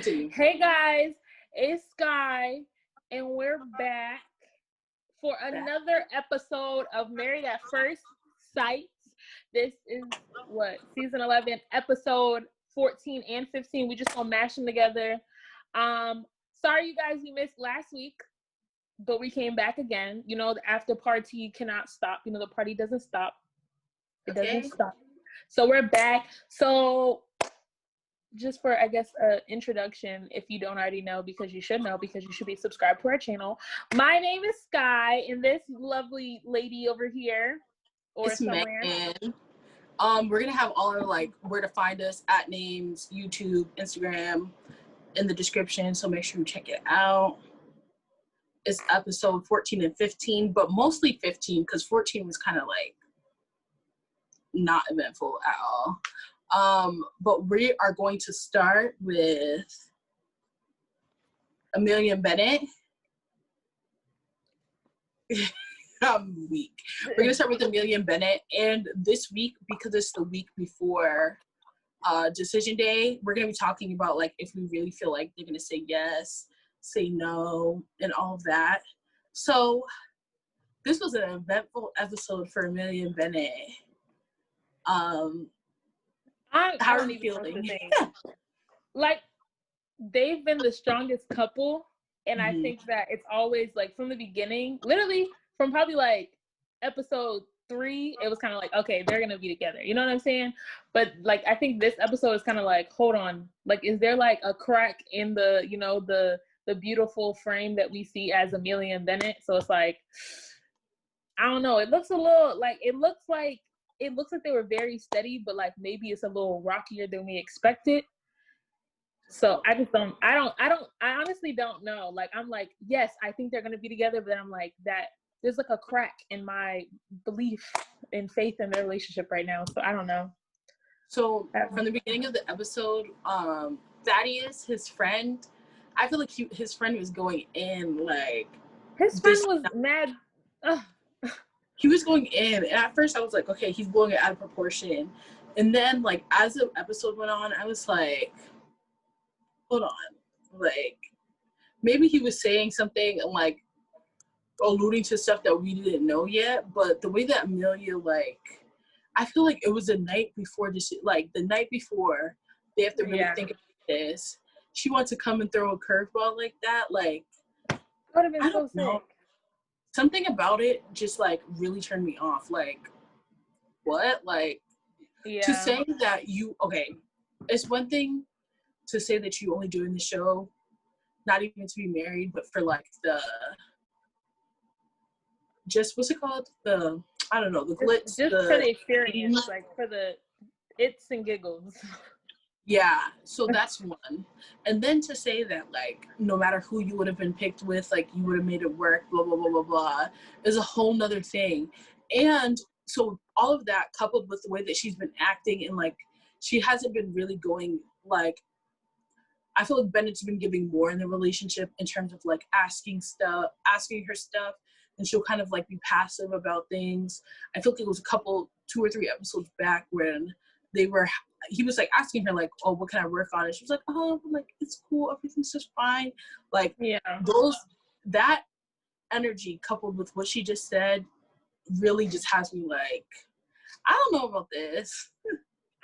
Continue. Hey guys, it's Sky, and we're back for another episode of Married at First Sight. This is season 11, episode 14 and 15. We just gonna mash them together. Sorry you guys, we missed last week, but we came back again. You know, the after party cannot stop. You know, the party doesn't stop. It doesn't stop. So we're back. So just for, I guess, an introduction, if you don't already know, because you should know, because you should be subscribed to our channel. My name is Sky, and this lovely lady over here, or it's somewhere. Megan. We're gonna have all our where to find us, at names, YouTube, Instagram, in the description. So make sure you check it out. It's episode 14 and 15, but mostly 15 because 14 was kind of not eventful at all. But we are going to start with Amelia and Bennett. I'm weak. We're going to start with Amelia and Bennett. And this week, because it's the week before decision day, we're going to be talking about if we really feel like they're going to say yes, say no, and all of that. So this was an eventful episode for Amelia and Bennett. How are you feeling? They've been the strongest couple, and I think that it's always from the beginning, literally from probably episode 3, it was kind of okay, they're gonna be together, you know what I'm saying? But I think this episode is kind of hold on, is there a crack in the, you know, the beautiful frame that we see as Amelia and Bennett? So it's I don't know, it looks a little it looks like they were very steady, but maybe it's a little rockier than we expected. So I honestly don't know. I'm yes, I think they're gonna be together, but I'm that there's a crack in my belief and faith in their relationship right now. So I don't know. So from the beginning of the episode, Thaddeus, his friend, I feel his friend was going in his friend was mad. He was going in, and at first I was okay, he's blowing it out of proportion. And then, as the episode went on, I was hold on. Maybe he was saying something and, alluding to stuff that we didn't know yet. But the way that Amelia, I feel it was the night before this, the night before they have to really think about this. She wants to come and throw a curveball like that. Would have been so sick. Something about it just really turned me off. What? To say that it's one thing to say that you only doing the show, not even to be married, but for what's it called? I don't know, the glitz. Just for the experience, for the its and giggles. Yeah, so that's one. And then to say that, no matter who you would have been picked with, you would have made it work, blah, blah, blah, blah, blah, is a whole nother thing. And so all of that coupled with the way that she's been acting and, she hasn't been really going, I feel Bennett's been giving more in the relationship in terms of, asking her stuff, and she'll kind of, be passive about things. I feel it was 2 or 3 episodes back when he was asking her oh, what can I work on? And she was oh, it's cool, everything's just fine. That energy coupled with what she just said really just has me I don't know about this.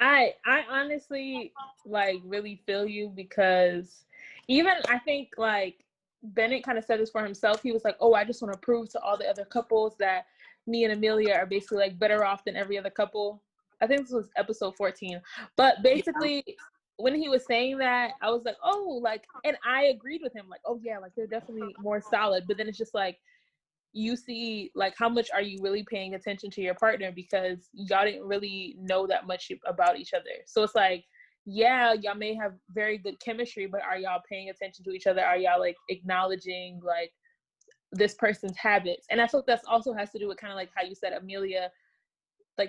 I honestly really feel you, because even I think Bennett kind of said this for himself. He was oh, I just want to prove to all the other couples that me and Amelia are basically better off than every other couple. I think this was episode 14. But basically, when he was saying that, I was oh, and I agreed with him. Oh, yeah, they're definitely more solid. But then it's just you see, how much are you really paying attention to your partner, because y'all didn't really know that much about each other. So it's yeah, y'all may have very good chemistry, but are y'all paying attention to each other? Are y'all acknowledging this person's habits? And I feel that's also has to do with kind of how you said, Amelia,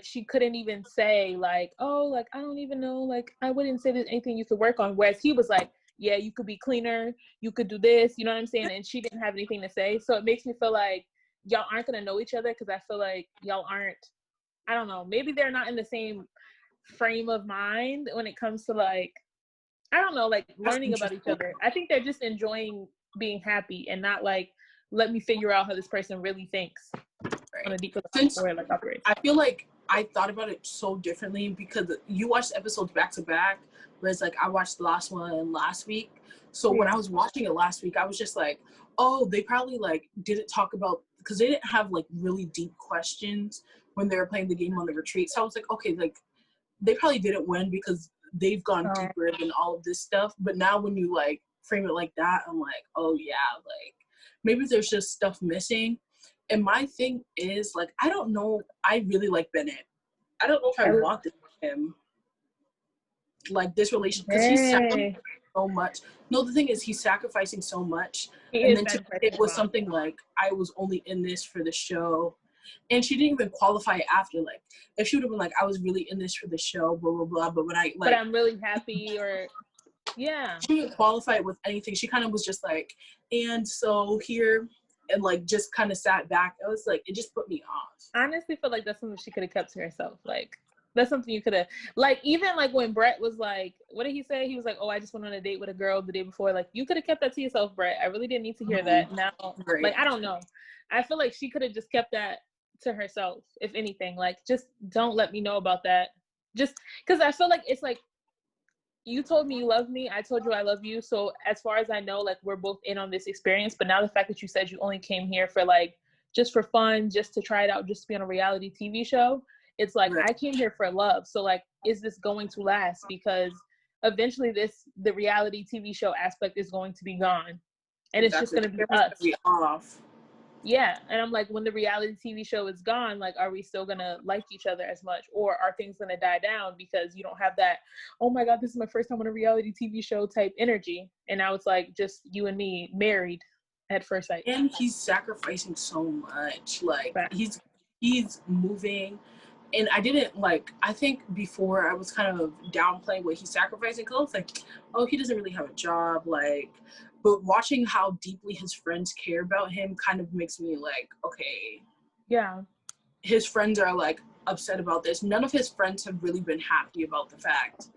she couldn't even say oh, I don't even know, I wouldn't say there's anything you could work on, whereas he was yeah, you could be cleaner, you could do this, you know what I'm saying? And she didn't have anything to say. So it makes me feel y'all aren't gonna know each other, because I feel y'all aren't, I don't know, maybe they're not in the same frame of mind when it comes to I don't know, like learning about each other. I think they're just enjoying being happy and not like, let me figure out how this person really thinks on a deeper level or like operates. I feel like I thought about it so differently because you watched episodes back to back, whereas like I watched the last one last week. So when I was watching it last week, I was just like, oh, they probably like didn't talk about, because they didn't have like really deep questions when they were playing the game on the retreat. So I was like, okay, like they probably didn't win because they've gone deeper than all of this stuff. But now when you like frame it like that, I'm like, oh yeah, like maybe there's just stuff missing. And my thing is like, I don't know, I really like Bennett. I don't know if I want this for him. Like this relationship, because he's sacrificing so much. No, the thing is he's sacrificing so much. And then it was something like, I was only in this for the show. And she didn't even qualify it after. Like, if she would have been like, I was really in this for the show, blah, blah, blah. But when I like, but I'm really happy, or yeah. She didn't qualify it with anything. She kind of was just like, and so here, and like just kind of sat back. I was like, it just put me off. I honestly feel like that's something she could have kept to herself. Like, that's something you could have, like, even like when Brett was like, what did he say? He was like, oh, I just went on a date with a girl the day before. Like, you could have kept that to yourself, Brett. I really didn't need to hear that. Now, like, I don't know. I feel like she could have just kept that to herself, if anything. Like, just don't let me know about that. Just because I feel like it's like, you told me you love me, I told you I love you. So as far as I know, like, we're both in on this experience. But now the fact that you said you only came here for like, just for fun, just to try it out, just to be on a reality TV show. It's like, I came here for love. So like, is this going to last? Because eventually the reality TV show aspect is going to be gone. And it's just going to be us. Off. Yeah. And I'm like, when the reality TV show is gone, like, are we still going to like each other as much? Or are things going to die down because you don't have that, oh my God, this is my first time on a reality TV show type energy. And now it's like just you and me married at first sight. And he's sacrificing so much. Like, he's moving. And I didn't like, I think before I was kind of downplaying what he's sacrificing, because I was like, oh, he doesn't really have a job. Like, but watching how deeply his friends care about him kind of makes me like, okay. Yeah. His friends are like upset about this. None of his friends have really been happy about the fact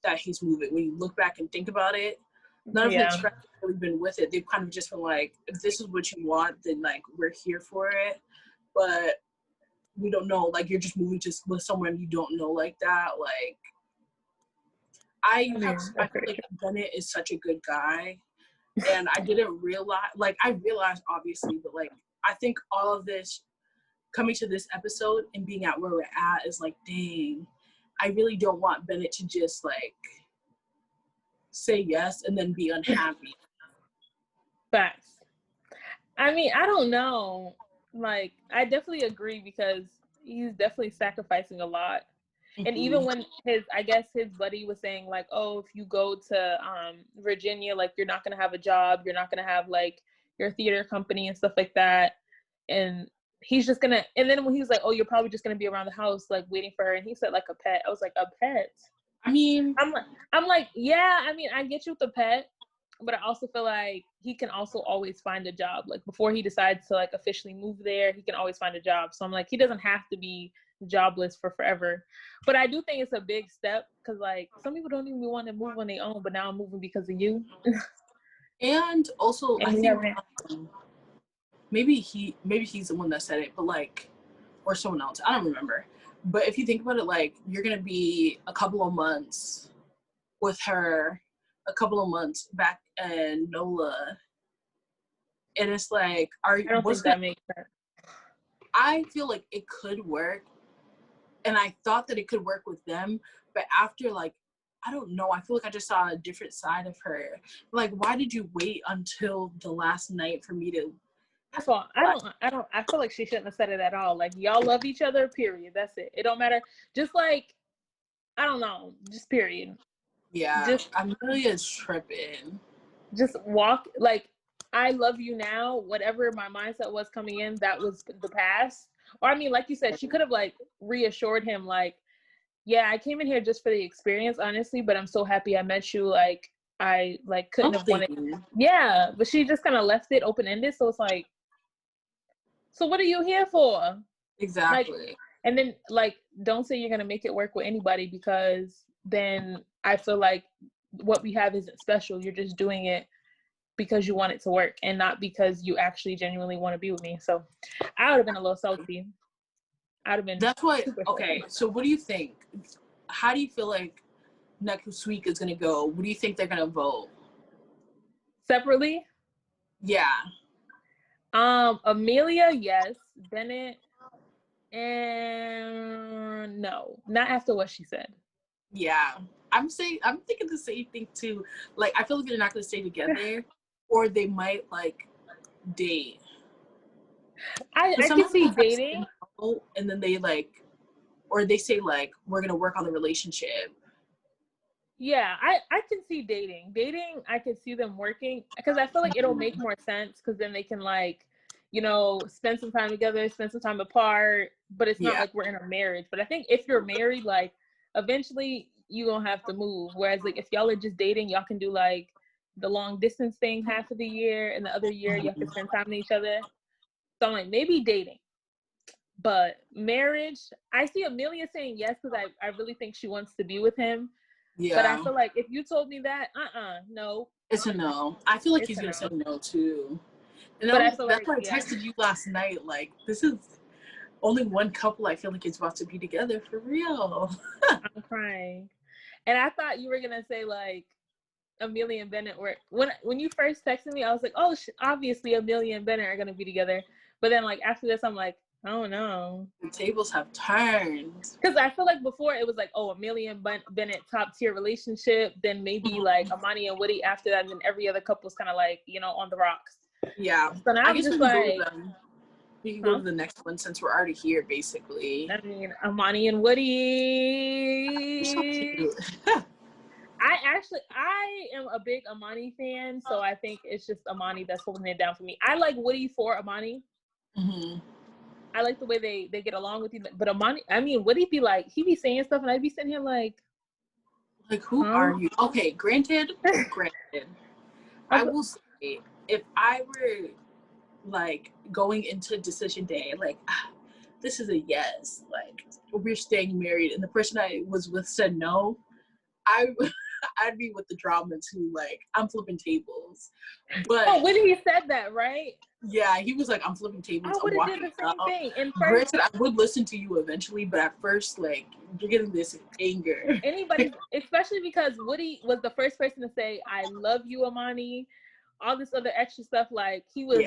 that he's moving. When you look back and think about it, none of his friends have really been with it. They've kind of just been like, if this is what you want, then like, we're here for it. But we don't know, like, you're just moving just with someone you don't know like that. Like, I feel like Bennett is such a good guy, and I didn't realize, like, I realized obviously, but like, I think all of this coming to this episode and being at where we're at is like, dang, I really don't want Bennett to just like say yes and then be unhappy. Facts. I mean, I don't know. Like, I definitely agree because he's definitely sacrificing a lot. Mm-hmm. And even when I guess his buddy was saying like, oh, if you go to Virginia, like, you're not going to have a job. You're not going to have like your theater company and stuff like that. And he's just going to, and then when he was like, oh, you're probably just going to be around the house, like waiting for her. And he said like a pet. I was like, a pet? I mean, I'm like, yeah, I mean, I get you with the pet. But I also feel like he can also always find a job. Like, before he decides to like officially move there, he can always find a job. So I'm like, he doesn't have to be jobless for forever. But I do think it's a big step because like some people don't even want to move on their own, but now I'm moving because of you. And also, I think maybe he's the one that said it, but like, or someone else, I don't remember. But if you think about it, like, you're gonna be a couple of months with her, a couple of months back in NOLA, and it's like, I don't think that makes sense. I feel like it could work, and I thought that it could work with them, but after like, I don't know, I feel like I just saw a different side of her. Like, why did you wait until the last night for me to? That's all. I feel like she shouldn't have said it at all. Like, y'all love each other, period. That's it. It don't matter. Just like, I don't know, just period. Yeah, just Amelia's tripping. Just walk, like, I love you now. Whatever my mindset was coming in, that was the past. Or I mean, like you said, she could have like reassured him, like, yeah, I came in here just for the experience, honestly, but I'm so happy I met you. Like, I like couldn't have wanted. Yeah, but she just kind of left it open ended. So it's like, so what are you here for? Exactly. Like, and then like, don't say you're gonna make it work with anybody, because then I feel like what we have isn't special. You're just doing it because you want it to work and not because you actually genuinely want to be with me. So I would have been a little salty. I'd have been That's what, super okay, salty. so what do you think? How do you feel like next week is going to go? What do you think they're going to vote? Separately? Yeah. Amelia, yes. Bennett, and no, not after what she said. Yeah. I'm thinking the same thing too. Like, I feel like they're not going to stay together, or they might, like, date. I can see dating. And then they, like, or they say, like, we're going to work on the relationship. Yeah, I can see dating. Dating, I could see them working because I feel like it'll make more sense because then they can, like, you know, spend some time together, spend some time apart, but it's not like we're in a marriage. But I think if you're married, like, eventually you're going to have to move. Whereas, like, if y'all are just dating, y'all can do, like, the long distance thing half of the year, and the other year you have to spend time with each other. So I'm like, maybe dating. But marriage, I see Amelia saying yes because I really think she wants to be with him. Yeah. But I feel like if you told me that, no. It's a no. I feel like he's going to say no, too. And but that's like, why I texted you last night. Like, this is only one couple I feel like is about to be together for real. I'm crying. And I thought you were going to say, like, Amelia and Bennett were... When you first texted me, I was like, oh, obviously Amelia and Bennett are going to be together. But then, like, after this, I'm like, oh, no. The tables have turned. Because I feel like before it was like, oh, Amelia and Bennett top tier relationship. Then maybe, like, Amani and Woody after that. And then every other couple's kind of, like, you know, on the rocks. Yeah. So now I'm just like... We can go to the next one since we're already here, basically. I mean, Amani and Woody. So cute. I am a big Amani fan, so I think it's just Amani that's holding it down for me. I like Woody for Amani. Mm-hmm. I like the way they get along with you. But Amani, I mean, Woody be like, he be saying stuff, and I'd be sitting here like who are you? Okay, granted. I will say, if I were, like, going into decision day, like, this is a yes, like, we're staying married, and the person I was with said no, I'd be with the drama too. Like, I'm flipping tables. But when he said that, right? Yeah, he was like, I'm flipping tables. I would have did the same thing. And granted, I would listen to you eventually, but at first, like, you're getting this anger. Anybody, especially because Woody was the first person to say, I love you, Amani. All this other extra stuff, like, he was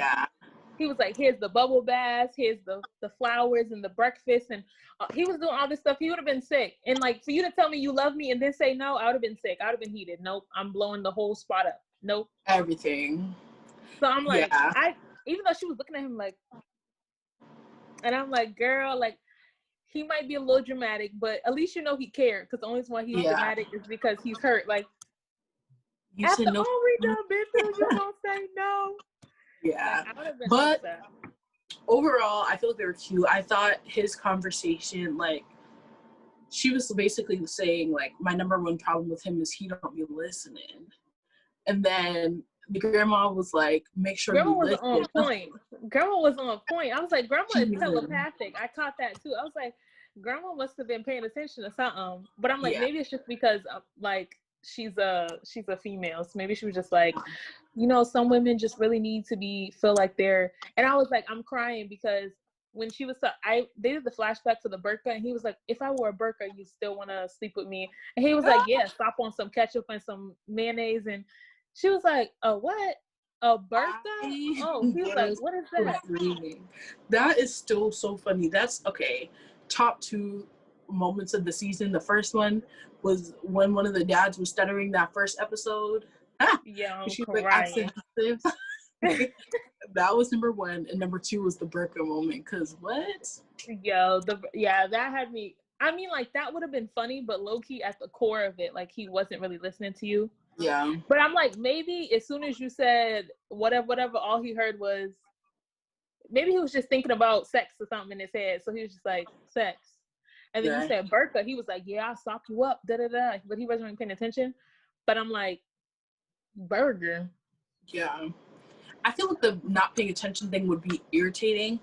like, here's the bubble baths, here's the flowers and the breakfast, and he was doing all this stuff. He would have been sick. And, like, for you to tell me you love me and then say no, I would have been sick. I would have been heated. Nope, I'm blowing the whole spot up. Nope. Everything. So I'm like, even though she was looking at him like, and I'm like, girl, like, he might be a little dramatic, but at least you know he cared, because the only reason why he's dramatic is because he's hurt. Like, you after said no. all we done been through, you gonna say no? Yeah, like, but upset. Overall, I feel like they were cute. I thought his conversation, like, she was basically saying, like, my number one problem with him is he don't be listening. And then the grandma was like, make sure Grandma you listen. on point. Grandma was on point. I was like, Grandma is telepathic. I caught that too. I was like, Grandma must have been paying attention to something. But I'm like, maybe it's just because like she's a female. So maybe she was just like, you know, some women just really need to feel like they're. And I was like, I'm crying because when she was, they did the flashback to the burqa, and he was like, if I wore a burqa, you still want to sleep with me? And he was like, yeah, stop on some ketchup and some mayonnaise. And she was like, a what? A burqa? Oh, he was like, what is that? That is still so funny. That's okay. Top 2 moments of the season. The first one was when one of the dads was stuttering that first episode. Yeah, she was like, that was number 1, and number 2 was the burqa moment. Cause what? Yo, that had me. I mean, like, that would have been funny, but low key at the core of it, like, he wasn't really listening to you. Yeah. But I'm like, maybe as soon as you said whatever, all he heard was, maybe he was just thinking about sex or something in his head. So he was just like, sex. And then you said burqa. He was like, yeah, I'll sock you up, da-da-da. But he wasn't really paying attention. But I'm like, burger. Yeah. I feel like the not paying attention thing would be irritating.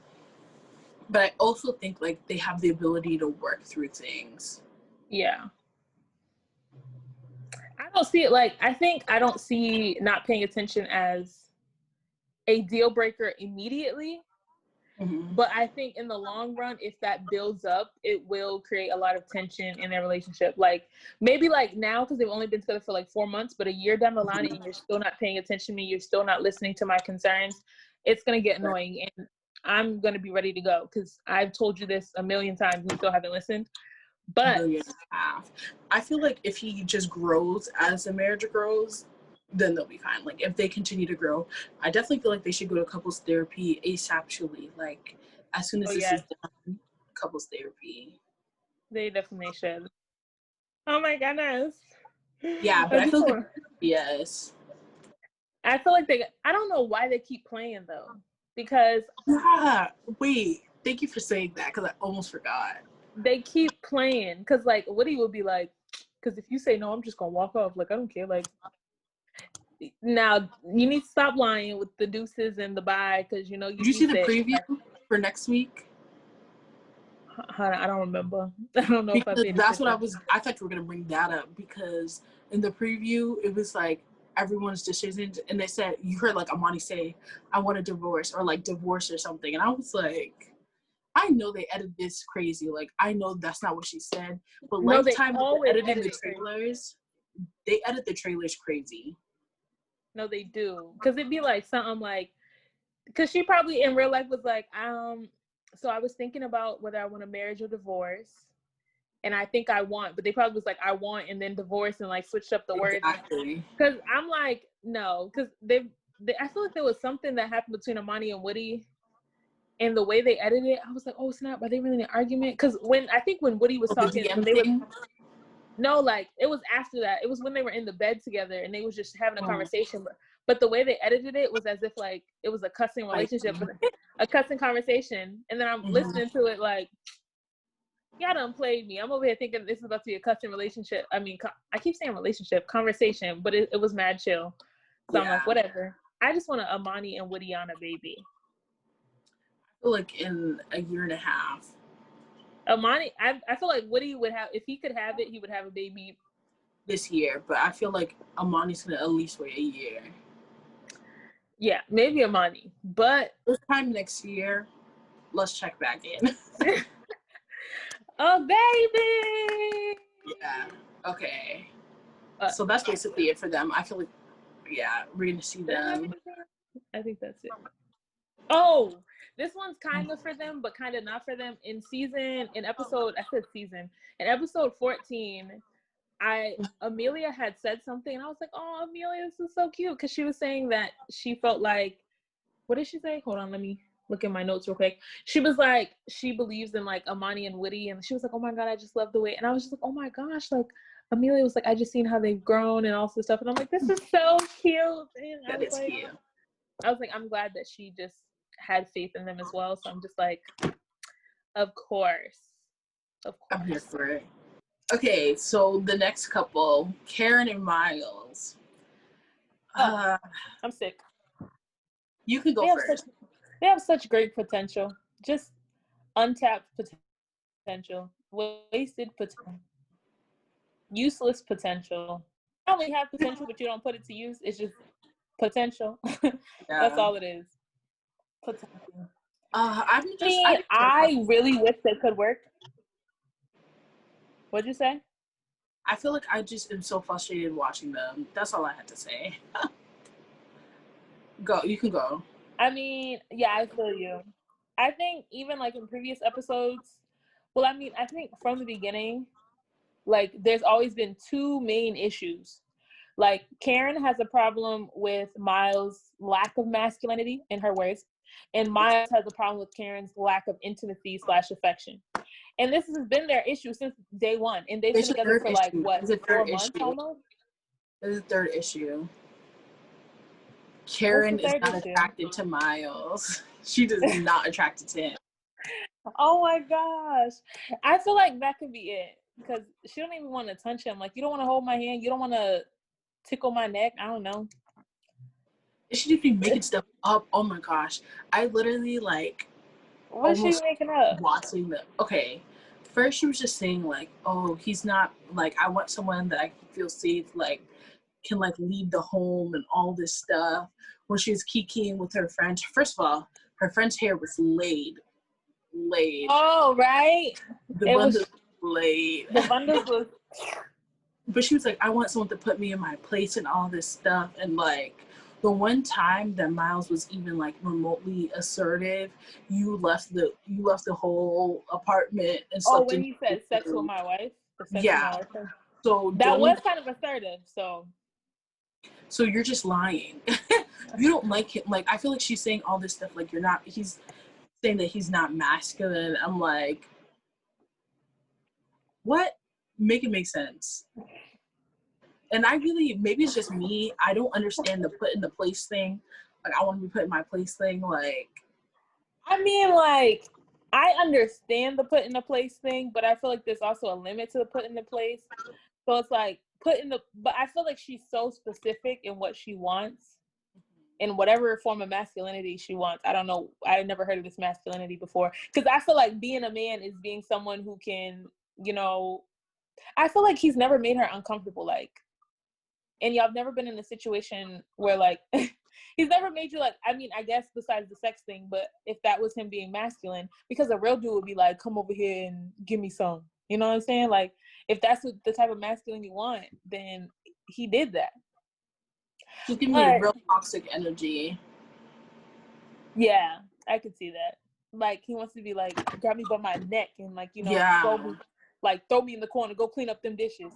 But I also think, like, they have the ability to work through things. Yeah. I don't see it like, I don't see not paying attention as a deal breaker immediately. Mm-hmm. But I think in the long run, if that builds up, it will create a lot of tension in their relationship. Like maybe like now, because they've only been together for like 4 months, but a year down the line and you're still not paying attention to me, you're still not listening to my concerns, it's going to get annoying. And I'm going to be ready to go because I've told you this a million times. You still haven't listened. But I feel like if he just grows as the marriage grows, then they'll be fine. Like if they continue to grow, I definitely feel like they should go to couples therapy ASAP. Like as soon as this is done, couples therapy. They definitely should. Oh my goodness. Yeah, but I feel like yes. I feel like I don't know why they keep playing though, because wait, thank you for saying that because I almost forgot. They keep playing because like Woody will be like, because if you say no, I'm just gonna walk off. Like I don't care. Like now you need to stop lying with the deuces and the bye because you know you. Did you see the preview for next week? I don't remember. I don't know because if I paid that's attention. what I thought you were gonna bring that up because in the preview it was like everyone's decisions and they said you heard like Amani say I want a divorce or like divorce or something and I was like I know they edited this crazy like I know that's not what she said but no, Lifetime editing the trailers they edit the trailers crazy. No, they do because it'd be like something like because she probably in real life was like so I was thinking about whether I want a marriage or divorce. And I think I want, but they probably was like, I want, and then divorce and like switched up the words. Because I'm like, no, because I feel like there was something that happened between Amani and Woody and the way they edited it. I was like, oh snap, are they really in an argument? Because when Woody was talking, when they were, no, like it was after that. It was when they were in the bed together and they was just having a conversation. But the way they edited it was as if like it was a cussing relationship, a cussing conversation. And then I'm listening to it like, y'all done played me. I'm over here thinking this is about to be a custom relationship. I mean, I keep saying relationship, conversation, but it was mad chill. So I'm like, whatever. I just want a Amani and Woody on a baby. I feel like in a year and a half. Amani, I feel like Woody would have, if he could have it, he would have a baby this year. But I feel like Amani's gonna at least wait a year. Yeah, maybe Amani, but this time next year, let's check back in. Oh, baby! Yeah. Okay. So that's basically it for them. I feel like, yeah, we're going to see them. I think that's it. Oh, this one's kind of for them, but kind of not for them. In episode 14, Amelia had said something, and I was like, oh, Amelia, this is so cute. Because she was saying that she felt like, what did she say? Hold on, let me look at my notes real quick. She was like, she believes in like Amani and Woody, and she was like, oh my God, I just love the way. And I was just like, oh my gosh, like Amelia was like, I just seen how they've grown and all this stuff. And I'm like, this is so cute. And I was like, I'm glad that she just had faith in them as well. So I'm just like, of course. I'm here for it. Okay, so the next couple, Karen and Miles. I'm sick. You can go first. They have such great potential. Just untapped potential. Wasted potential. Useless potential. You only have potential, but you don't put it to use. It's just potential. That's all it is. Potential. I really wish they could work. What'd you say? I feel like I just am so frustrated watching them. That's all I had to say. Go. You can go. I mean, yeah, I feel you. I think even like in previous episodes, I think from the beginning, like there's always been two main issues. Like Karen has a problem with Miles' lack of masculinity, in her words, and Miles has a problem with Karen's lack of intimacy / affection. And this has been their issue since day one. And they've been together for like, what, 4 months almost? There's a third issue. Karen is not attracted to Miles. She is not attracted to him. Oh my gosh. I feel like that could be it. Because she don't even want to touch him. Like, you don't want to hold my hand. You don't want to tickle my neck. I don't know. She should be making stuff up. Oh my gosh. I literally like. What's she making up? Watching them. Okay. first she was just saying like, oh, he's not like, I want someone that I can feel safe, like can like lead the home and all this stuff. When she was kikiing with her friend, first of all, her friend's hair was laid. Oh, right. The bundles laid. The bundles was. But she was like, I want someone to put me in my place and all this stuff. And like the one time that Miles was even like remotely assertive, you left the whole apartment and slept. Oh, when he said sex with my wife? Yeah. So that was kind of assertive, So you're just lying. You don't like him. Like, I feel like she's saying all this stuff like he's saying that he's not masculine. I'm like, what? Make it make sense. And I really, maybe it's just me, I don't understand the put in the place thing. Like, I want to be put in my place thing. Like, I mean, like, I understand the put in the place thing, but I feel like there's also a limit to the put in the place. So it's like, but I feel like she's so specific in what she wants, in whatever form of masculinity she wants. I don't know. I never heard of this masculinity before. Because I feel like being a man is being someone who can, you know, I feel like he's never made her uncomfortable. Like, and y'all have never been in a situation where like, he's never made you like, I mean, I guess besides the sex thing, but if that was him being masculine, because a real dude would be like, come over here and give me some. You know what I'm saying? Like, if that's what the type of masculine you want, then he did that. Just give me a real toxic energy. Yeah, I could see that. Like, he wants to be like, grab me by my neck and like, you know, throw me in the corner, go clean up them dishes.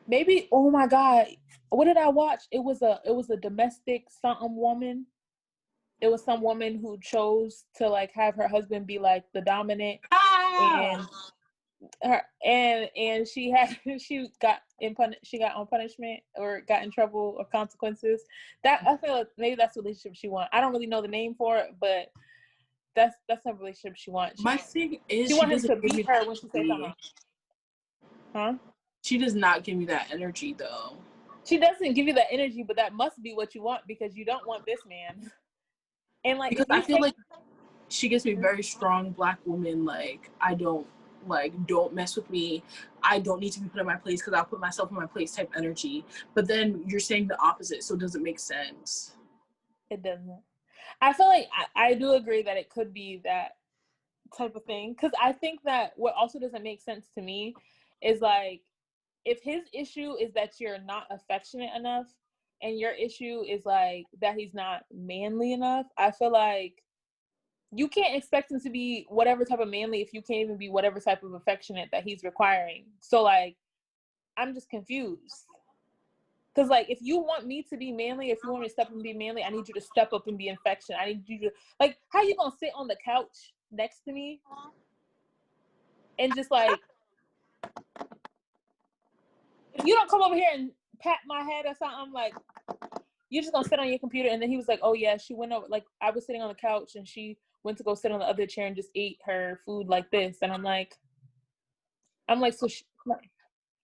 Maybe, oh my God, what did I watch? It was a domestic something woman. It was some woman who chose to like have her husband be like the dominant, and she got on punishment or got in trouble or consequences. That I feel like maybe that's the relationship she wants. I don't really know the name for it, but that's a relationship she wants. My thing is she wants him to beat her when she says something. Huh? She does not give me that energy though. She doesn't give you that energy, but that must be what you want because you don't want this man. And like, because I feel like she gives me very strong Black woman. Like, don't mess with me. I don't need to be put in my place because I'll put myself in my place type energy. But then you're saying the opposite, so it doesn't make sense. It doesn't. I feel like I do agree that it could be that type of thing because I think that what also doesn't make sense to me is like, if his issue is that you're not affectionate enough and your issue is like that he's not manly enough, I feel like you can't expect him to be whatever type of manly if you can't even be whatever type of affectionate that he's requiring. So like, I'm just confused. Because like, if you want me to be manly, if you want me to step up and be manly, I need you to step up and be affectionate. I need you to, like, how you gonna sit on the couch next to me and just like, if you don't come over here and pat my head or something, like, you're just gonna sit on your computer. And then he was like, oh yeah, she went over, like, I was sitting on the couch and she went to go sit on the other chair and just ate her food like this. And I'm like, so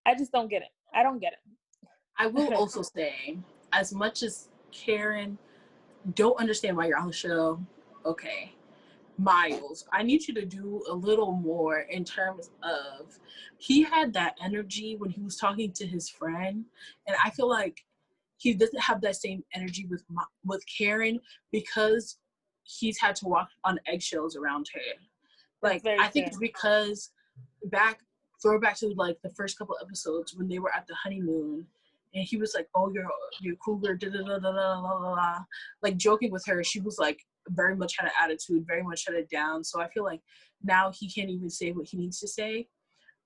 I just don't get it. I don't get it. I will also say, as much as Karen don't understand why you're on the show, okay, Miles, I need you to do a little more in terms of, he had that energy when he was talking to his friend, and I feel like he doesn't have that same energy with Karen because he's had to walk on eggshells around her. Like, I think it's because throw back to like the first couple episodes when they were at the honeymoon, and he was like, oh, you're cougar, da da da da da da da, like joking with her. She was like very much had an attitude, very much shut it down. So I feel like now he can't even say what he needs to say.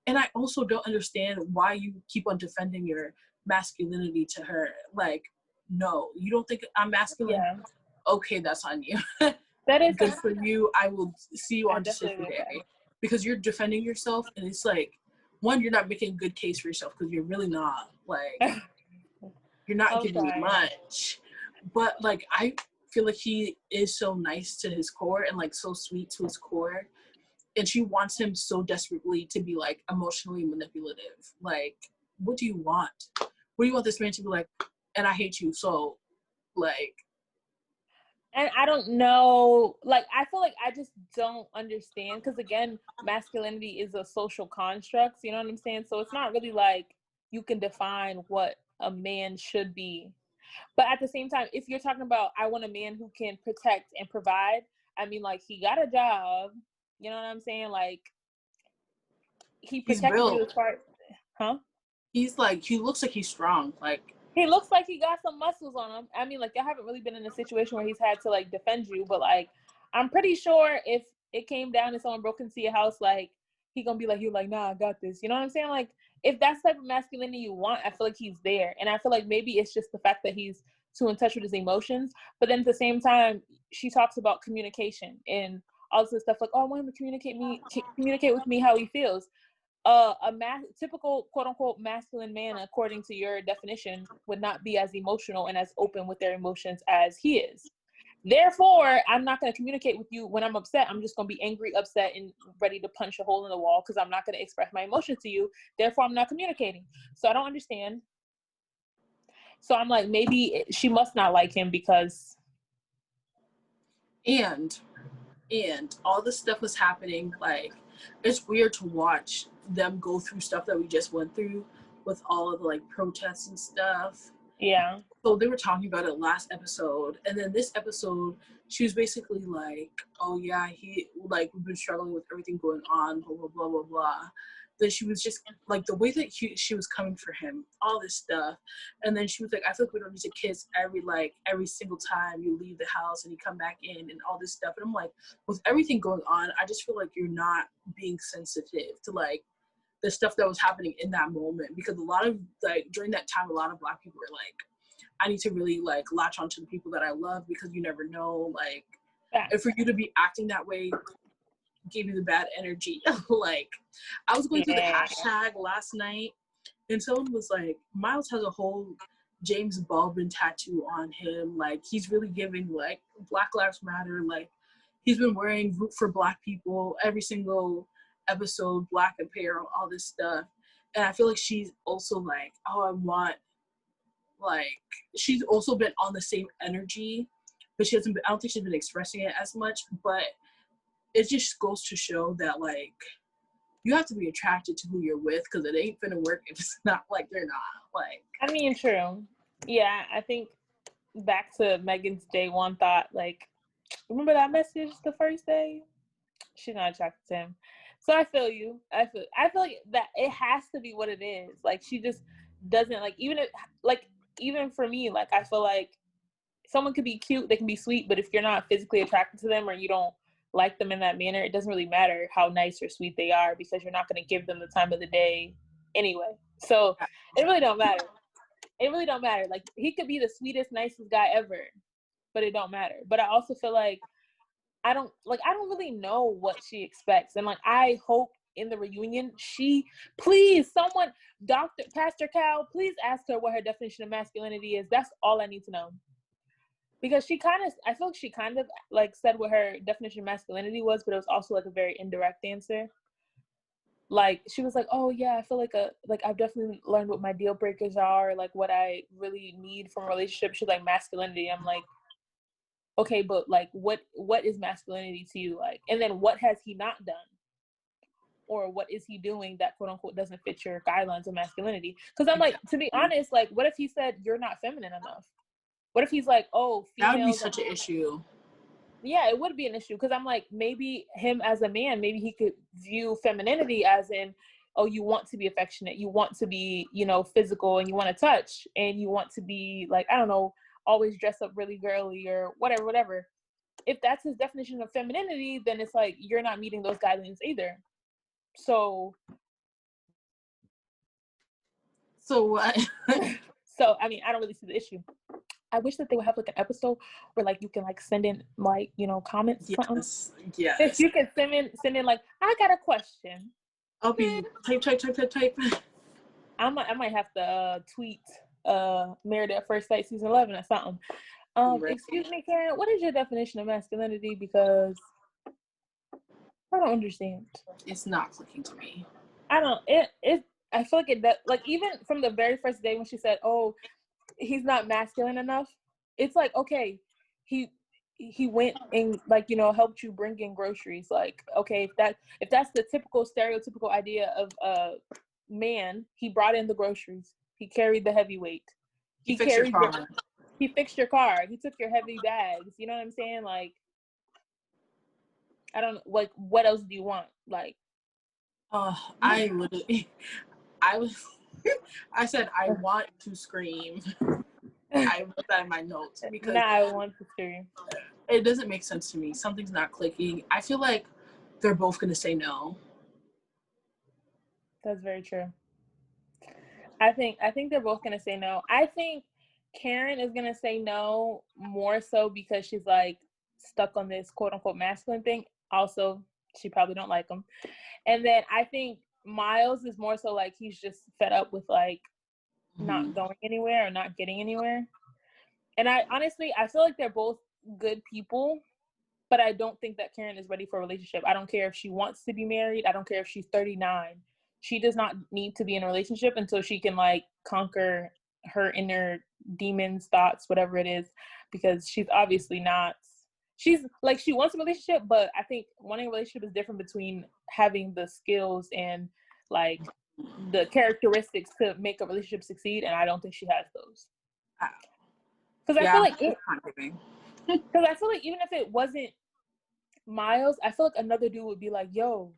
And I also don't understand why you keep on defending your masculinity to her. Like, no, you don't think I'm masculine? Yeah. Okay, that's on you. That is good for you. I will see you on Decision Day. Because you're defending yourself, and it's like, one, you're not making a good case for yourself because you're really not. Like, you're not giving me much. But like, I feel like he is so nice to his core and like so sweet to his core. And she wants him so desperately to be like emotionally manipulative. Like, what do you want? What do you want this man to be like? And I hate you. So like, And I don't know, like, I feel like I just don't understand, because again, masculinity is a social construct, you know what I'm saying? So it's not really like you can define what a man should be. But at the same time, if you're talking about, I want a man who can protect and provide, I mean, like, he got a job, you know what I'm saying? Like, he He's protected you built. as far, huh? He's like, he looks like he's strong. Like, He looks like he got some muscles on him. I mean, like, I haven't really been in a situation where he's had to, like, defend you, but, like, I'm pretty sure if it came down and someone broke into your house, like, he gonna be like, you're like, nah, I got this. You know what I'm saying? Like, if that's the type of masculinity you want, I feel like he's there. And I feel like maybe it's just the fact that he's too in touch with his emotions. But then at the same time, she talks about communication and all this stuff, like, oh, I want him to communicate with me how he feels. Typical quote unquote masculine man, according to your definition, would not be as emotional and as open with their emotions as he is. Therefore, I'm not going to communicate with you when I'm upset. I'm just going to be angry, upset, and ready to punch a hole in the wall because I'm not going to express my emotions to you. Therefore, I'm not communicating. So I don't understand. So I'm like, maybe she must not like him because. And all this stuff was happening. Like, it's weird to watch them go through stuff that we just went through with all of the like protests and stuff. Yeah. So they were talking about it last episode, and then this episode, she was basically like, "Oh yeah, he like we've been struggling with everything going on, blah blah blah blah blah." Then she was just like the way that she was coming for him, all this stuff, and then she was like, "I feel like we don't need to kiss every single time you leave the house and you come back in and all this stuff." And I'm like, with everything going on, I just feel like you're not being sensitive to like the stuff that was happening in that moment, because a lot of like during that time, a lot of Black people were like, I need to really like latch onto the people that I love, because you never know, like, and for you to be acting that way gave you the bad energy. Like, I was going through the hashtag last night and someone was like, Miles has a whole James Baldwin tattoo on him. Like, he's really giving like Black Lives Matter. Like, he's been wearing Root for Black People every single episode, Black apparel, all this stuff. And I feel like she's also like, oh, I want, like, she's also been on the same energy, but she hasn't been, I don't think she's been expressing it as much, but it just goes to show that like you have to be attracted to who you're with, because it ain't gonna work if it's not like they're not. Like, I mean, true. Yeah, I think back to Megan's day one thought, like, remember that message the first day? She's not attracted to him. So I feel you. I feel like that it has to be what it is. Like, she just doesn't like, even for me, like, I feel like someone could be cute, they can be sweet, but if you're not physically attracted to them or you don't like them in that manner, it doesn't really matter how nice or sweet they are, because you're not going to give them the time of the day anyway. So it really don't matter. It really don't matter. Like, he could be the sweetest, nicest guy ever, but it don't matter. But I also feel like I don't really know what she expects. And like, I hope in the reunion, Pastor Cal, please ask her what her definition of masculinity is. That's all I need to know. Because I feel like she kind of like said what her definition of masculinity was, but it was also like a very indirect answer. Like, she was like, oh yeah, I feel like I've definitely learned what my deal breakers are, like what I really need from a relationship. She's like, masculinity. I'm like, okay, but like, what is masculinity to you? Like, and then what has he not done? Or what is he doing that quote unquote doesn't fit your guidelines of masculinity? Because I'm like, to be honest, like, what if he said you're not feminine enough? What if he's like, oh, females, that would be such an issue. Yeah, it would be an issue, because I'm like, maybe him as a man, maybe he could view femininity as in, oh, you want to be affectionate, you want to be, physical, and you want to touch, and you want to be like, I don't know, always dress up really girly or whatever. If that's his definition of femininity, then it's like, you're not meeting those guidelines either. So what? So, I mean, I don't really see the issue. I wish that they would have like an episode where like you can like send in like, comments. Yes. Yes. If you can send in like, I got a question. I'll be type. I might have to tweet Married at First Sight season 11 or something. Right. Excuse me, Karen, what is your definition of masculinity? Because I don't understand. It's not clicking to me. I feel like it, like, even from the very first day when she said, oh, he's not masculine enough, it's like, okay, he went and like, you know, helped you bring in groceries. Like, okay, if that's the typical stereotypical idea of a man, he brought in the groceries. He carried the heavy weight. He fixed your car. He fixed your car. He took your heavy bags. You know what I'm saying? Like, I don't like, what else do you want? Like, I literally, I said I want to scream. I wrote that in my notes because I want to scream. It doesn't make sense to me. Something's not clicking. I feel like they're both gonna say no. That's very true. I think they're both gonna say no. I think Karen is gonna say no more so because she's like stuck on this quote unquote masculine thing. Also, she probably don't like him. And then I think Miles is more so like he's just fed up with like not going anywhere or not getting anywhere. And I honestly feel like they're both good people, but I don't think that Karen is ready for a relationship. I don't care if she wants to be married. I don't care if she's 39. She does not need to be in a relationship until she can like conquer her inner demons, thoughts, whatever it is, because she's obviously not. She's like, she wants a relationship, but I think wanting a relationship is different between having the skills and like the characteristics to make a relationship succeed. And I don't think she has those. Because I feel like because I feel like even if it wasn't Miles, I feel like another dude would be like, yo,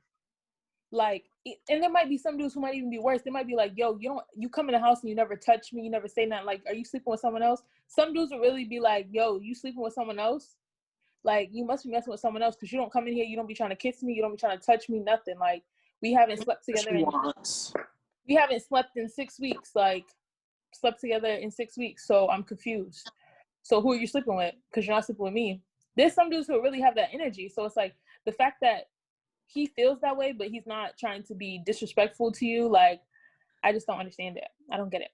like, and there might be some dudes who might even be worse. They might be like, yo, you come in the house and you never touch me, you never say nothing. Like, are you sleeping with someone else? Some dudes would really be like, yo, you sleeping with someone else? Like, you must be messing with someone else because you don't come in here, you don't be trying to kiss me, you don't be trying to touch me, nothing. Like, we haven't slept together we haven't slept in 6 weeks, like, slept together in 6 weeks, so I'm confused. So who are you sleeping with? Because you're not sleeping with me. There's some dudes who really have that energy. So it's like the fact that he feels that way, but he's not trying to be disrespectful to you. Like, I just don't understand it. I don't get it.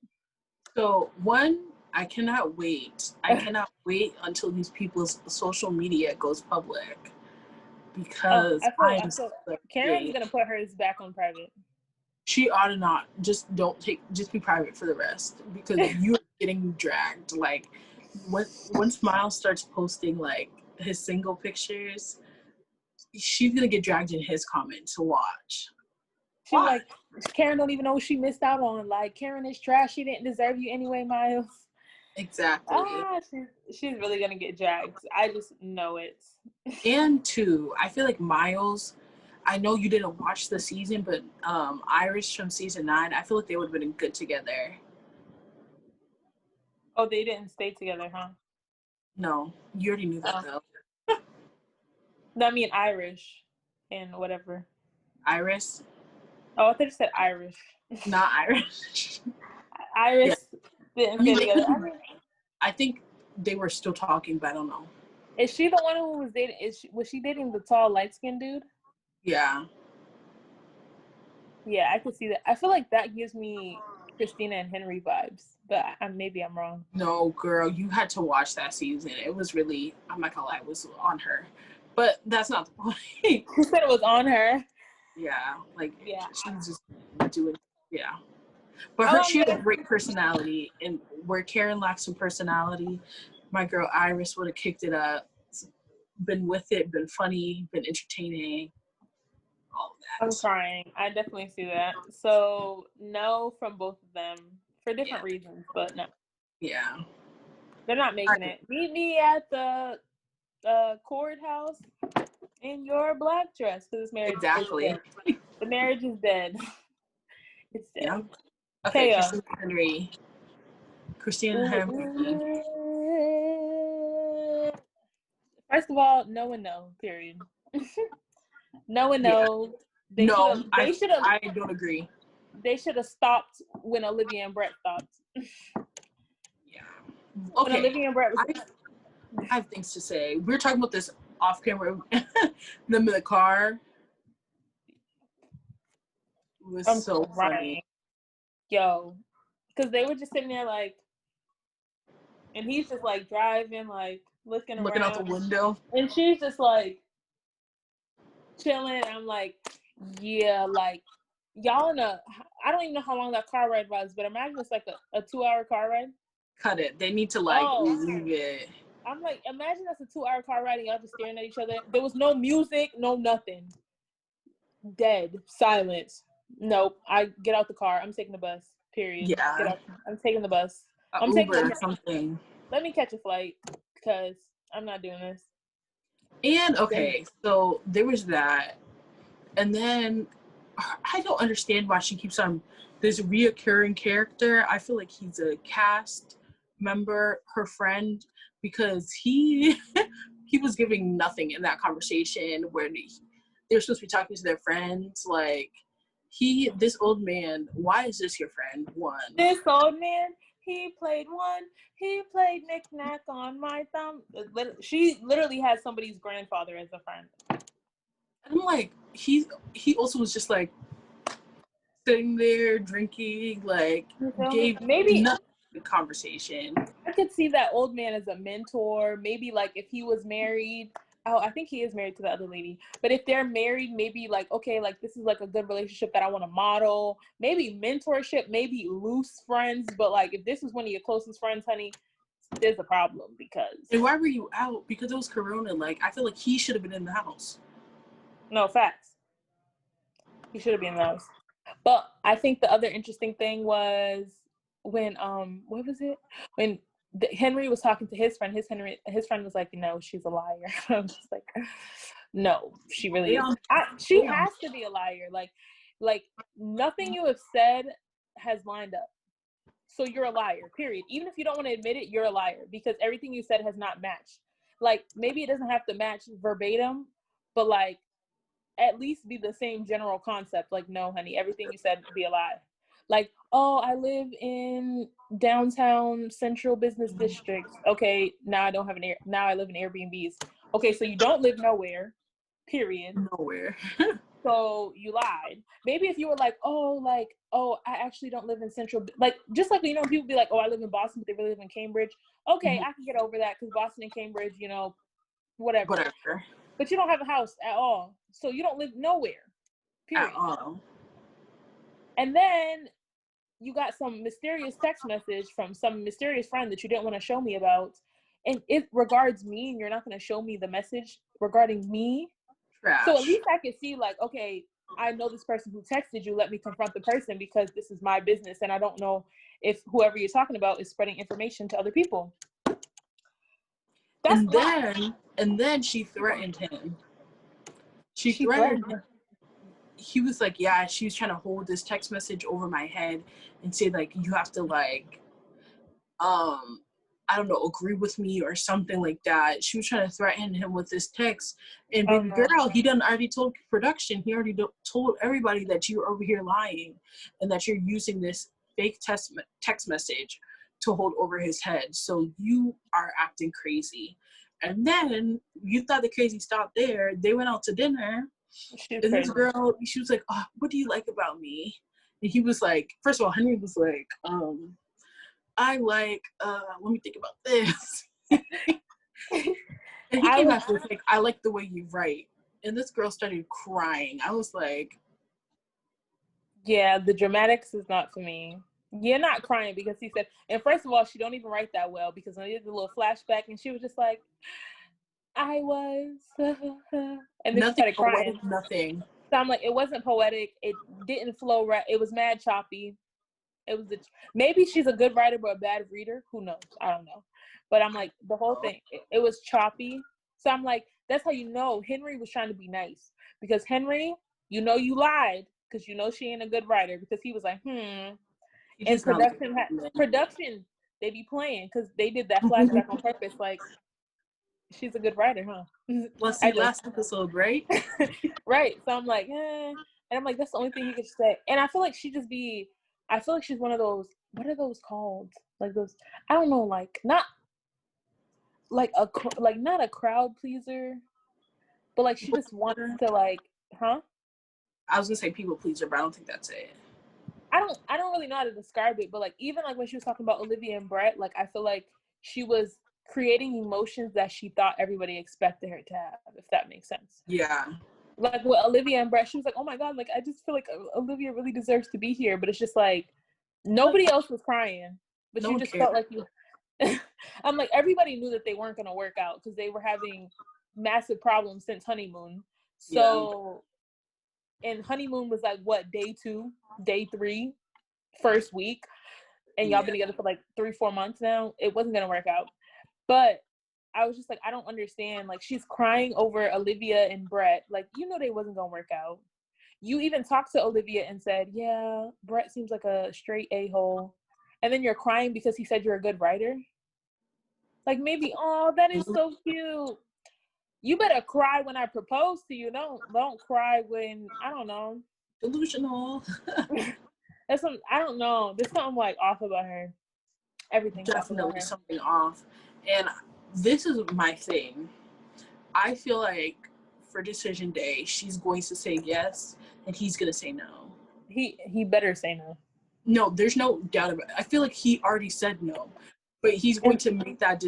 So one, I cannot wait. I cannot wait until these people's social media goes public because I feel Karen's gonna put hers back on private. She ought to not. Just be private for the rest because you're getting dragged. Like, once Miles starts posting like his single pictures, she's gonna get dragged in his comment to watch. She's like, Karen don't even know what she missed out on. Like, Karen is trash. She didn't deserve you anyway, Miles. Exactly. She's really gonna get dragged. I just know it. And two, I feel like Miles, I know you didn't watch the season, but Iris from season 9, I feel like they would have been good together. Oh, they didn't stay together, huh? No, you already knew that though. No, I mean Irish and whatever. Iris? Oh, I thought you said Irish. Not Irish. Iris didn't stay together. I think they were still talking, but I don't know. Is she the one who was dating? Was she dating the tall, light-skinned dude? Yeah. Yeah, I could see that. I feel like that gives me Christina and Henry vibes, but maybe I'm wrong. No, girl, you had to watch that season. It was really, I'm not gonna lie, it was on her. But that's not the point. Who said it was on her? Yeah, like, she was just doing, But she had a great personality, and where Karen lacks some personality, my girl Iris would have kicked it up, been with it, been funny, been entertaining, all that. I'm crying. I definitely see that. So, no from both of them for different reasons, but no. Yeah. They're not making it. Meet me at the courthouse in your black dress, because this marriage is dead. The marriage is dead. It's dead. Yeah. Okay, Christina and Henry. First of all, no one knows, period. No one knows. I don't agree. They should have stopped when Olivia and Brett stopped. Yeah. Okay. When Olivia and Brett was I have things to say. We were talking about this off camera. Them in the car. It was so funny. Yo, because they were just sitting there like, and he's just like driving, like looking out the window, and she's just like chilling. I'm like, yeah, like y'all I don't even know how long that car ride was, but imagine it's like a 2-hour car ride. Cut it. They need to leave it. I'm like, imagine that's a 2-hour car ride and y'all just staring at each other. There was no music, no nothing. Dead silence. Nope. I get out the car. I'm taking the bus. Period. Yeah. Get out. I'm taking the bus. I'm Uber taking or something. Let me catch a flight because I'm not doing this. And okay, so there was that, and then I don't understand why she keeps on this reoccurring character. I feel like he's a cast member, her friend, because he he was giving nothing in that conversation where they're supposed to be talking to their friends. Like this old man. Why is this your friend? One. This old man. He played knick-knack on my thumb. She literally has somebody's grandfather as a friend. I'm like, he also was just like sitting there drinking, like gave maybe nothing to the conversation. I could see that old man as a mentor. Maybe like if he was married. Oh, I think he is married to the other lady. But if they're married, maybe like, okay, like this is like a good relationship that I want to model. Maybe mentorship, maybe loose friends. But like if this is one of your closest friends, honey, there's a problem because. And why were you out? Because it was Corona. Like, I feel like he should have been in the house. No, facts. He should have been in the house. But I think the other interesting thing was when, what was it? When Henry was talking to his friend, his friend was like, no, she's a liar. I'm just like, no, she really is. She has to be a liar. Like nothing you have said has lined up. So you're a liar, period. Even if you don't want to admit it, you're a liar because everything you said has not matched. Like maybe it doesn't have to match verbatim, but like at least be the same general concept. Like, no, honey, everything you said be a lie. Like, oh, I live in downtown central business district. Okay, now I don't have now I live in Airbnbs. Okay, so you don't live nowhere, period. Nowhere. So you lied. Maybe if you were like, oh, I actually don't live in central, like, just like, you know, people be like, oh, I live in Boston, but they really live in Cambridge. Okay, I can get over that because Boston and Cambridge, you know, whatever. But you don't have a house at all. So you don't live nowhere, period. At all. And then you got some mysterious text message from some mysterious friend that you didn't want to show me about. And it regards me, and you're not going to show me the message regarding me. Trash. So at least I could see, like, okay, I know this person who texted you. Let me confront the person because this is my business. And I don't know if whoever you're talking about is spreading information to other people. And then she threatened him. She threatened him. He was like, yeah, she was trying to hold this text message over my head and say, like, you have to, like, I don't know, agree with me or something like that. She was trying to threaten him with this text. And baby girl, he done already told production. He already told everybody that you're over here lying and that you're using this fake text message to hold over his head. So you are acting crazy. And then you thought the crazy stopped there. They went out to dinner. And this girl, she was like, oh, what do you like about me? And he was like, first of all, Henry was like, I like, let me think about this. And he came back with like, I like the way you write. And this girl started crying. I was like, yeah, the dramatics is not for me. You're not crying because he said, and first of all, she don't even write that well because when I did the little flashback and she was just like, I was, and then she started crying. Nothing. So I'm like, it wasn't poetic. It didn't flow right. It was mad choppy. It was maybe she's a good writer but a bad reader. Who knows? I don't know. But I'm like, the whole thing, it was choppy. So I'm like, that's how you know Henry was trying to be nice because Henry, you know, you lied because you know she ain't a good writer because he was like, And production, they be playing because they did that flashback on purpose. Like, she's a good writer, huh? Let's see last episode, right? Right. So I'm like, And I'm like, that's the only thing he could say. And I feel like she's one of those, what are those called? Like those, I don't know, like not a crowd pleaser, but like she just wants to like, huh? I was gonna say people pleaser, but I don't think that's it. I don't really know how to describe it, but like even like when she was talking about Olivia and Brett, like I feel like she was creating emotions that she thought everybody expected her to have, if that makes sense. Yeah. Like with Olivia and Brett, she was like, oh my God, like I just feel like Olivia really deserves to be here. But it's just like nobody else was crying. But you just felt like you I'm like, everybody knew that they weren't going to work out because they were having massive problems since honeymoon. So, and honeymoon was like, what, day 2, day 3, first week? And y'all been together for like 3-4 months now. It wasn't going to work out. But I was just like, I don't understand. Like, she's crying over Olivia and Brett. Like, you know they wasn't going to work out. You even talked to Olivia and said, yeah, Brett seems like a straight a-hole. And then you're crying because he said you're a good writer. Like, maybe, oh, that is so cute. You better cry when I propose to you. Don't cry when, I don't know. Delusional. That's some, I don't know. There's something like off about her. Everything's definitely something off. And this is my thing. I feel like for decision day, she's going to say yes, and he's going to say no. He better say no. No, there's no doubt about it. I feel like he already said no, but he's going to make that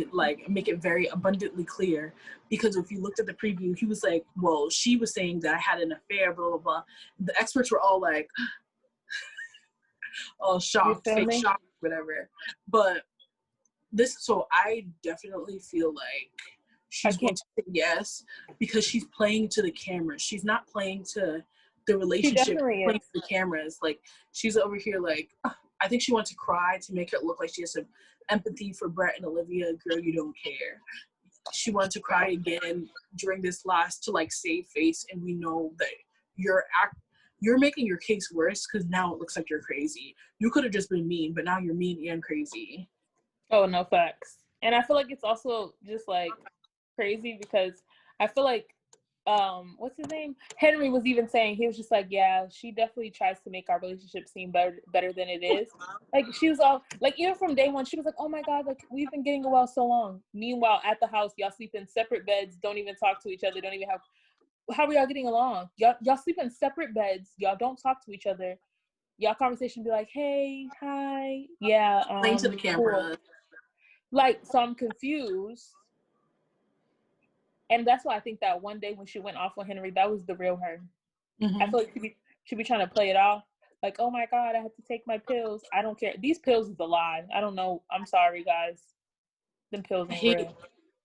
make it very abundantly clear. Because if you looked at the preview, he was like, "Well, she was saying that I had an affair, blah blah blah." The experts were all like, "Oh, shocked, fake shocked, whatever." But so I definitely feel like she's going to say yes because she's playing to the cameras. She's not playing to the relationship, playing to the cameras. Like, she's over here like, I think she wants to cry to make it look like she has some empathy for Brett and Olivia. Girl, you don't care. She wants to cry again during this last to like save face, and we know that you're making your case worse because now it looks like you're crazy. You could have just been mean, but now you're mean and crazy. Oh, no, facts. And I feel like it's also just like crazy because I feel like what's his name? Henry was even saying, he was just like, yeah, she definitely tries to make our relationship seem better than it is. Like, she was all like, even from day one, she was like, oh my God, like, we've been getting along so long. Meanwhile, at the house, y'all sleep in separate beds, don't even talk to each other, don't even have, how are y'all getting along? Y'all sleep in separate beds, y'all don't talk to each other. Y'all conversation be like, hey, hi, yeah, playing to the camera. Cool. Like, so I'm confused. And that's why I think that one day when she went off on Henry, that was the real her. Mm-hmm. I feel like she be trying to play it off. Like, oh my God, I have to take my pills. I don't care. These pills is a lie. I don't know. I'm sorry, guys. Them pills ain't real.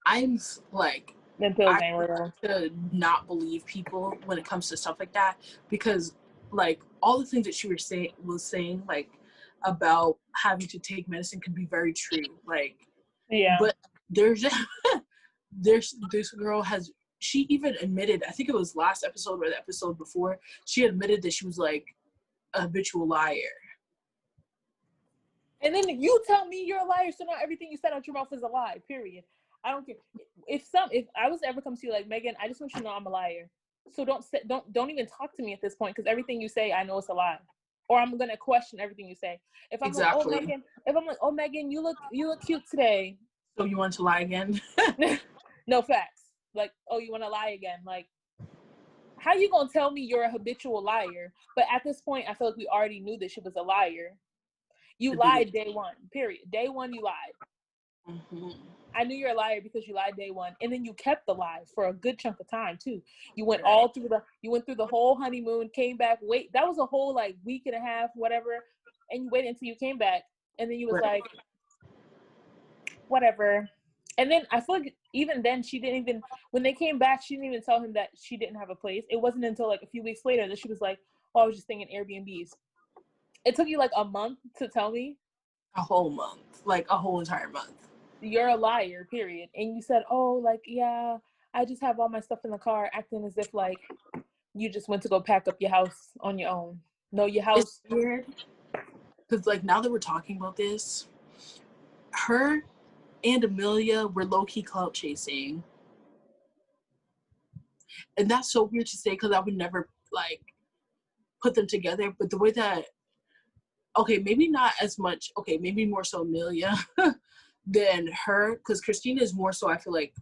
I'm like, them pills ain't real. To not believe people when it comes to stuff like that, because like all the things that she was saying like about having to take medicine could be very true. Like, yeah. But there's this girl she even admitted, I think it was last episode or the episode before, she admitted that she was like a habitual liar. And then you tell me you're a liar, so now everything you said out your mouth is a lie, period. I don't care. If I was to ever come to you like, Megan, I just want you to know I'm a liar. So don't even talk to me at this point, because everything you say, I know it's a lie. Or I'm gonna question everything you say. If I'm exactly. Like, oh Megan, you look cute today. So you want to lie again? No, facts. Like, oh, you want to lie again? Like, how you gonna tell me you're a habitual liar? But at this point, I feel like we already knew that she was a liar. You lied day one, period. Day one, you lied. Mm-hmm. I knew you're a liar because you lied day one, and then you kept the lie for a good chunk of time too. You went you went through the whole honeymoon, came back. That was a whole like week and a half, whatever, and you waited until you came back, and then you was like, whatever. And then I feel like even then she didn't even, when they came back, she didn't even tell him that she didn't have a place. It wasn't until like a few weeks later that she was like, oh, I was just thinking Airbnbs. It took you like a month to tell me? A whole month. Like a whole entire month. You're a liar, period. And you said, oh, like, yeah, I just have all my stuff in the car, acting as if like you just went to go pack up your house on your own. No, your house. It's weird. Because like now that we're talking about this, her and Amelia were low-key clout chasing. And that's so weird to say because I would never like put them together. But the way that, okay, maybe not as much, okay, maybe more so Amelia than her, because Christina is more so, I feel like,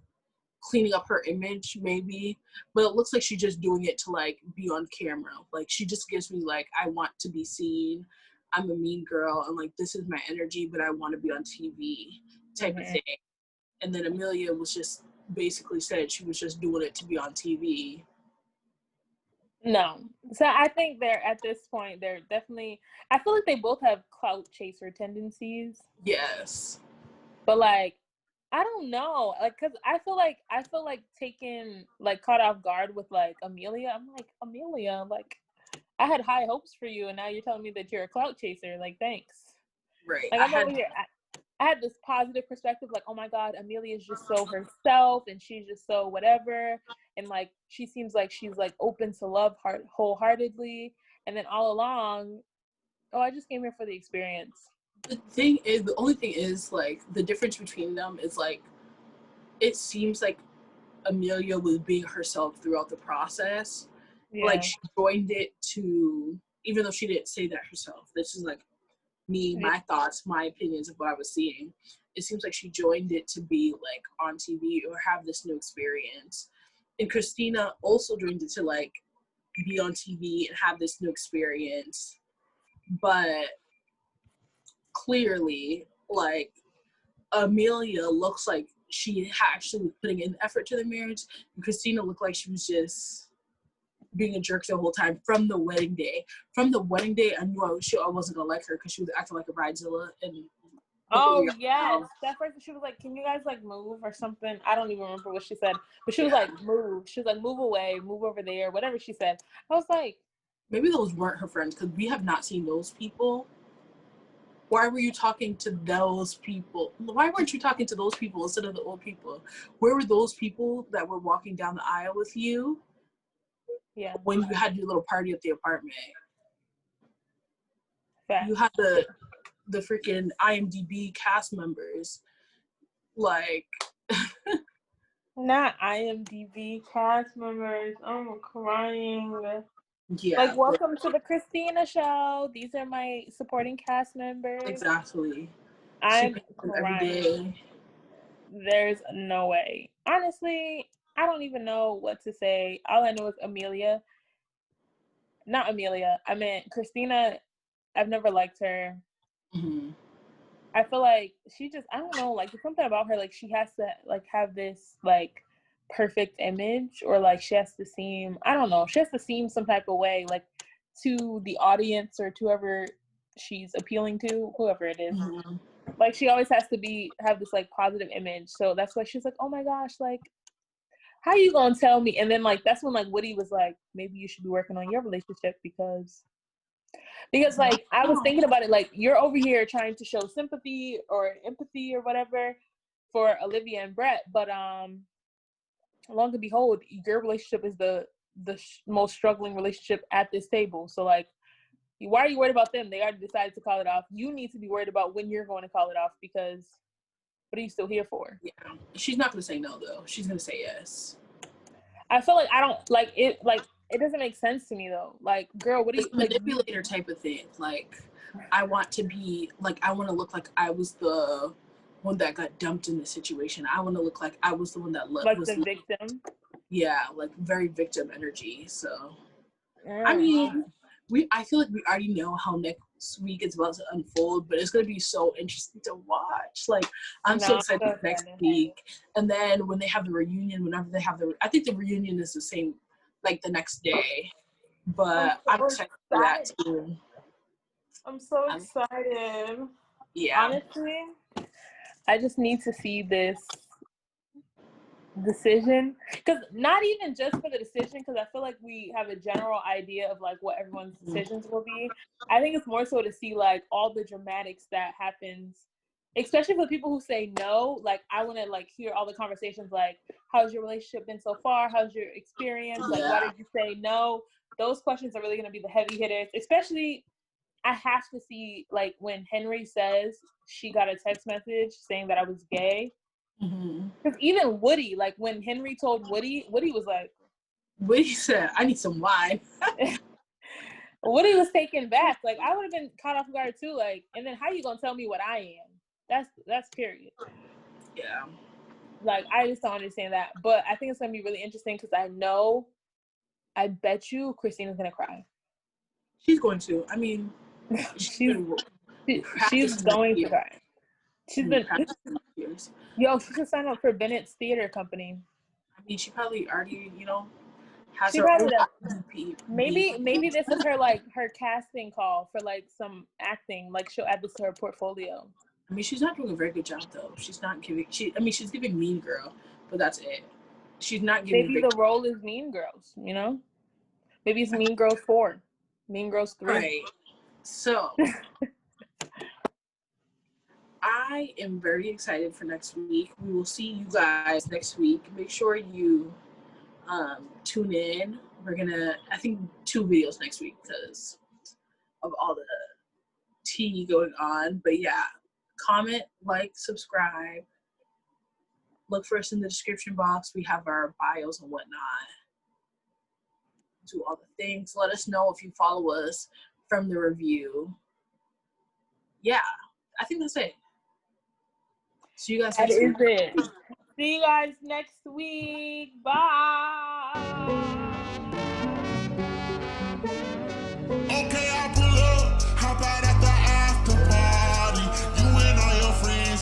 cleaning up her image maybe, but it looks like she's just doing it to like be on camera. Like, she just gives me like, I want to be seen, I'm a mean girl, and like this is my energy, but I want to be on TV type of thing. And then Amelia was just basically said she was just doing it to be on TV. No. So I think they're at this point, they're definitely, I feel like they both have clout chaser tendencies. Yes. But like, I don't know, like, cause I feel like taken, like, caught off guard with like Amelia. I'm like, Amelia, like, I had high hopes for you, and now you're telling me that you're a clout chaser. Like, thanks. Right. Like, I'm over here. I had this positive perspective, like, oh my God, Amelia is just so herself, and she's just so whatever, and like she seems like she's like open to love wholeheartedly, and then all along, oh, I just came here for the experience. The only thing is, like, the difference between them is, like, it seems like Amelia was being herself throughout the process. Yeah. Like, she joined it to, even though she didn't say that herself, this is, like, me, my thoughts, my opinions of what I was seeing. It seems like she joined it to be, like, on TV or have this new experience. And Christina also joined it to, like, be on TV and have this new experience. But clearly, like, Amelia looks like she actually was putting in effort to the marriage, and Christina looked like she was just being a jerk the whole time from the wedding day. From the wedding day, I knew I wasn't gonna like her because she was acting like a bridezilla. And oh yes, that person, she was like, "Can you guys like move or something?" I don't even remember what she said, but she was like, "Move." She was like, "Move away, move over there," whatever she said. I was like, maybe those weren't her friends because we have not seen those people. Why were you talking to those people? Why weren't you talking to those people instead of the old people? Where were those people that were walking down the aisle with you? Yeah. When you had your little party at the apartment. Fact. You had the freaking IMDb cast members. Like, not IMDb cast members. I'm crying. yeah. Like, welcome to the Christina show. These are my supporting cast members. Exactly. I'm crying. There's no way. Honestly, I don't even know what to say. All I know is Amelia. Not Amelia. I meant Christina. I've never liked her. Mm-hmm. I feel like she just, I don't know, like, there's something about her, like, she has to, like, have this, like, perfect image, or, like, she has to seem, I don't know, she has to seem some type of way, like, to the audience or to whoever she's appealing to, whoever it is. Mm-hmm. Like, she always has to have this, like, positive image. So that's why she's like, oh my gosh, like, how you gonna tell me? And then, like, that's when, like, Woody was like, maybe you should be working on your relationship because like, I was thinking about it, like, you're over here trying to show sympathy or empathy or whatever for Olivia and Brett, but lo and behold, your relationship is the most struggling relationship at this table. So, like, why are you worried about them? They already decided to call it off. You need to be worried about when you're going to call it off, because what are you still here for? Yeah, she's not gonna say no though. She's gonna say yes. I feel like I don't like it. Like, it doesn't make sense to me though. Like, girl, what do you like? Manipulator type of thing. Like, I want to be like, I want to look like I was the one that got dumped in the situation. I want to look like I was the one that was the victim. Yeah, like very victim energy. So, I mean, I feel like we already know how next week is about to unfold, but it's gonna be so interesting to watch. Like, I'm so excited for next week. And then when they have the reunion, whenever they have I think the reunion is the same, like the next day. But I'm excited for that too. I'm so excited. Yeah. Honestly, I just need to see this decision, because not even just for the decision, because I feel like we have a general idea of like what everyone's decisions will be. I think it's more so to see like all the dramatics that happens, especially for people who say no. Like, I want to like hear all the conversations, like, how's your relationship been so far? How's your experience? Like, why did you say no? Those questions are really going to be the heavy hitters. Especially, I have to see like when Henry says she got a text message saying that I was gay. Because even Woody, like when Henry told Woody was like, Woody said, I need some wine. Woody was taken back. Like, I would have been caught off guard too. Like, and then how you gonna tell me what I am? That's period. Yeah. Like, I just don't understand that. But I think it's gonna be really interesting because I bet you Christina's gonna cry. She's going to. I mean, she's going to cry. She's been years. Yo, she should sign up for Bennett's theater company. I mean, she probably already, has she her own DP. Maybe this is her like her casting call for like some acting. Like, she'll add this to her portfolio. I mean, she's not doing a very good job though. She's giving Mean Girl, but that's it. She's not giving. Maybe the role is Mean Girls, you know? Maybe it's Mean Girls 4, Mean Girls 3. Right. So, I am very excited for next week. We will see you guys next week. Make sure you tune in. We're gonna, I think, 2 videos next week because of all the tea going on. But yeah, comment, like, subscribe. Look for us in the description box. We have our bios and whatnot. Do all the things. Let us know if you follow us from the review. Yeah, I think that's it. See you guys next week. That is it. See you guys next week. Bye. Okay.